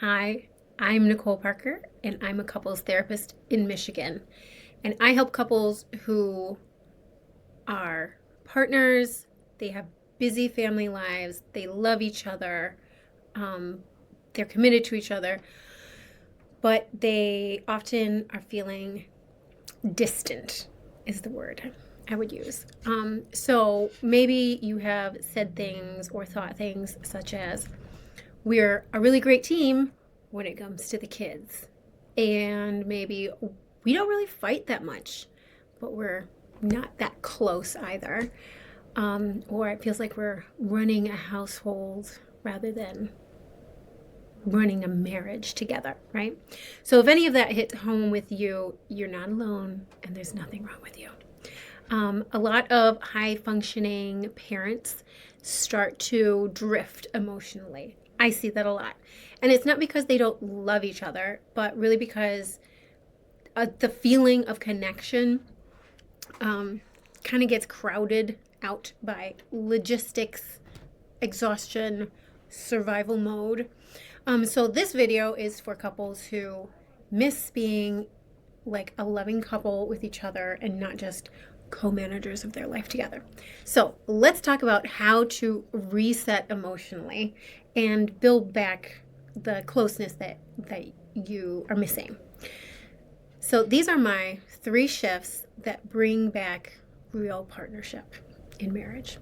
Hi, I'm Nicole Parker, and I'm a couples therapist in Michigan. And I help couples who are partners, they have busy family lives, they love each other, um, they're committed to each other, but they often are feeling distant, is the word I would use. So maybe you have said things or thought things such as, we're a really great team when it comes to the kids. And maybe we don't really fight that much, but we're not that close either. Or it feels like we're running a household rather than running a marriage together, right? So if any of that hits home with you, you're not alone and there's nothing wrong with you. A lot of high functioning parents start to drift emotionally. I see that a lot. And it's not because they don't love each other, but really because the feeling of connection kind of gets crowded out by logistics, exhaustion, survival mode. So this video is for couples who miss being like a loving couple with each other and not just co-managers of their life together. So let's talk about how to reset emotionally and build back the closeness that you are missing. So these are my 3 shifts that bring back real partnership in marriage.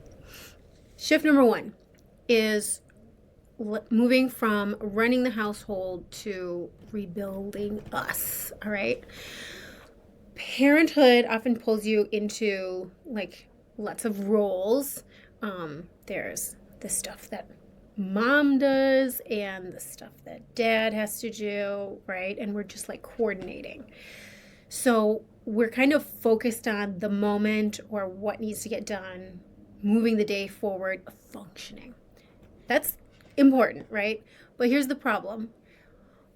Shift number 1 is moving from running the household to rebuilding us. All right. Parenthood often pulls you into like lots of roles. There's the stuff that mom does and the stuff that dad has to do, right? And we're just like coordinating. So we're kind of focused on the moment or what needs to get done, moving the day forward, functioning. That's important, right? But here's the problem.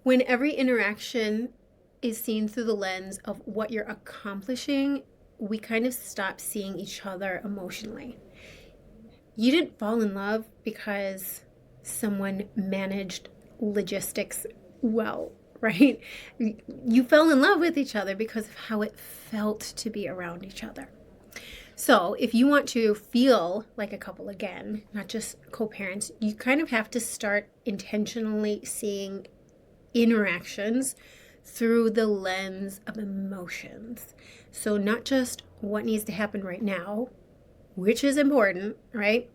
When every interaction is seen through the lens of what you're accomplishing, we kind of stop seeing each other emotionally. You didn't fall in love because someone managed logistics well, right? You fell in love with each other because of how it felt to be around each other. So if you want to feel like a couple again, not just co-parents, you kind of have to start intentionally seeing interactions through the lens of emotions. So not just what needs to happen right now, which is important, right?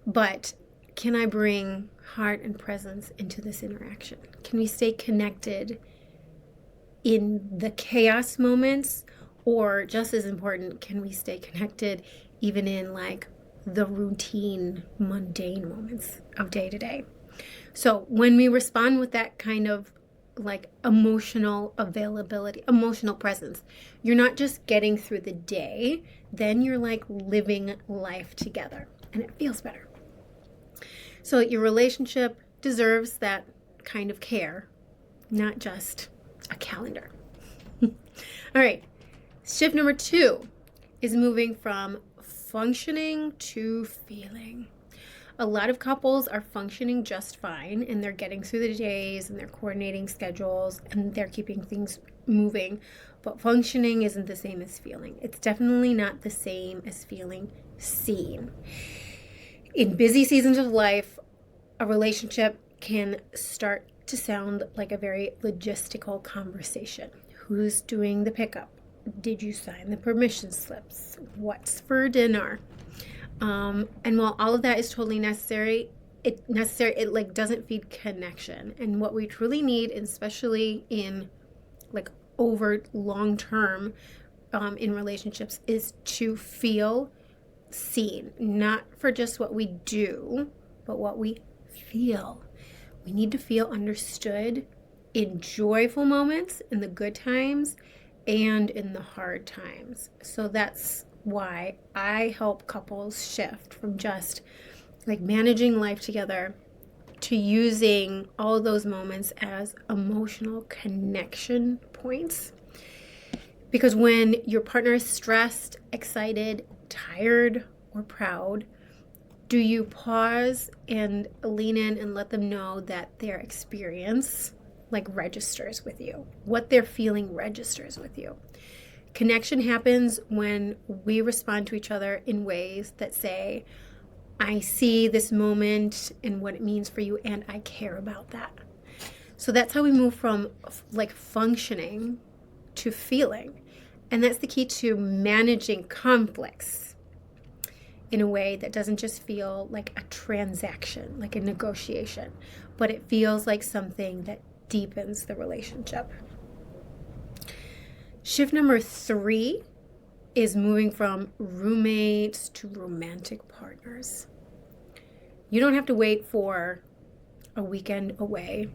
But can I bring heart and presence into this interaction? Can we stay connected in the chaos moments? Or just as important, can we stay connected even in like the routine, mundane moments of day to day? So when we respond with that kind of like emotional availability, emotional presence, you're not just getting through the day, then you're like living life together and it feels better. So your relationship deserves that kind of care, not just a calendar. All right. Shift number 2 is moving from functioning to feeling. A lot of couples are functioning just fine and they're getting through the days and they're coordinating schedules and they're keeping things moving. But functioning isn't the same as feeling. It's definitely not the same as feeling seen. In busy seasons of life, a relationship can start to sound like a very logistical conversation. Who's doing the pickup? Did you sign the permission slips? What's for dinner? And while all of that is totally necessary, it like doesn't feed connection. And what we truly need, especially in like over long term in relationships, is to feel seen, not for just what we do, but what we feel. We need to feel understood in joyful moments, in the good times, and in the hard times. So that's why I help couples shift from just like managing life together to using all those moments as emotional connection points. Because when your partner is stressed, excited, tired, or proud, Do you pause and lean in and let them know that their experience like registers with you? What they're feeling registers with you. Connection happens when we respond to each other in ways that say, I see this moment and what it means for you, and I care about that. So that's how we move from like functioning to feeling. And that's the key to managing conflicts in a way that doesn't just feel like a transaction, like a negotiation, but it feels like something that deepens the relationship. Shift number 3 is moving from roommates to romantic partners. You don't have to wait for a weekend away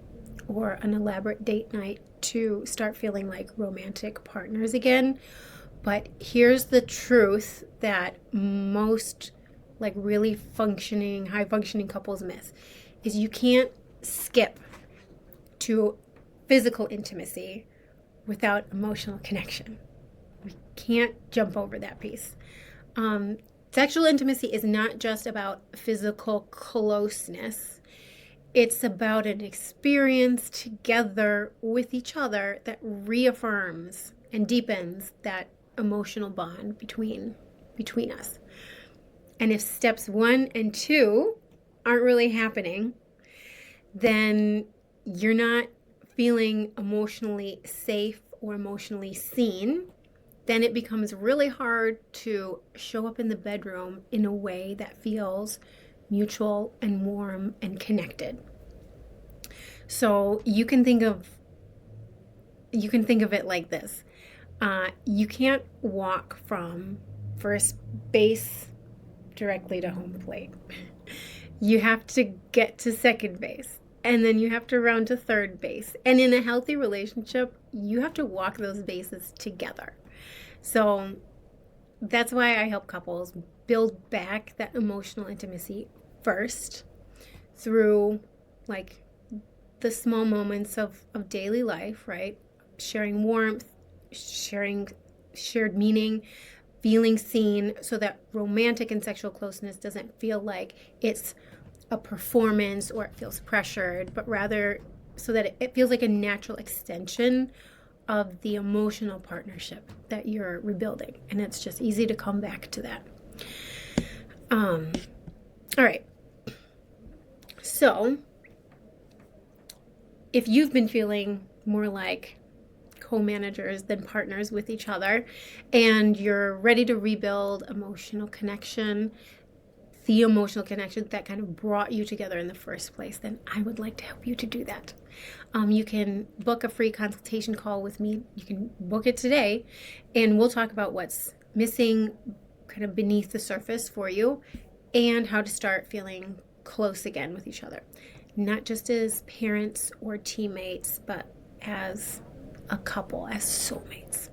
or an elaborate date night to start feeling like romantic partners again. But here's the truth that most like really functioning, high functioning couples miss is you can't skip to physical intimacy without emotional connection. We can't jump over that piece. Sexual intimacy is not just about physical closeness. It's about an experience together with each other that reaffirms and deepens that emotional bond between us. And if steps 1 and 2 aren't really happening, then you're not feeling emotionally safe or emotionally seen. Then it becomes really hard to show up in the bedroom in a way that feels mutual and warm and connected. So you can think of it like this. You can't walk from first base directly to home plate. You have to get to second base, and then you have to round to third base. And in a healthy relationship, you have to walk those bases together. So that's why I help couples build back that emotional intimacy first through like the small moments of daily life, right? Sharing warmth, sharing shared meaning, feeling seen, so that romantic and sexual closeness doesn't feel like it's a performance or it feels pressured, but rather so that it feels like a natural extension of the emotional partnership that you're rebuilding. And it's just easy to come back to that. All right. So if you've been feeling more like co-managers than partners with each other, and you're ready to rebuild emotional connection, the emotional connection that kind of brought you together in the first place, then I would like to help you to do that. You can book a free consultation call with me. You can book it today, and we'll talk about what's missing kind of beneath the surface for you and how to start feeling close again with each other. Not just as parents or teammates, but as a couple, as soulmates.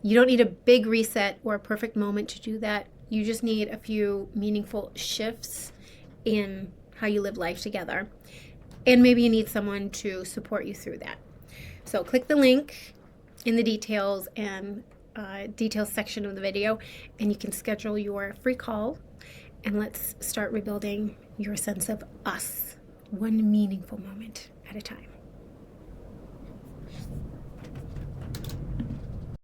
You don't need a big reset or a perfect moment to do that. You just need a few meaningful shifts in how you live life together. And maybe you need someone to support you through that. So click the link in the details and details section of the video, and you can schedule your free call, and let's start rebuilding your sense of us, one meaningful moment at a time.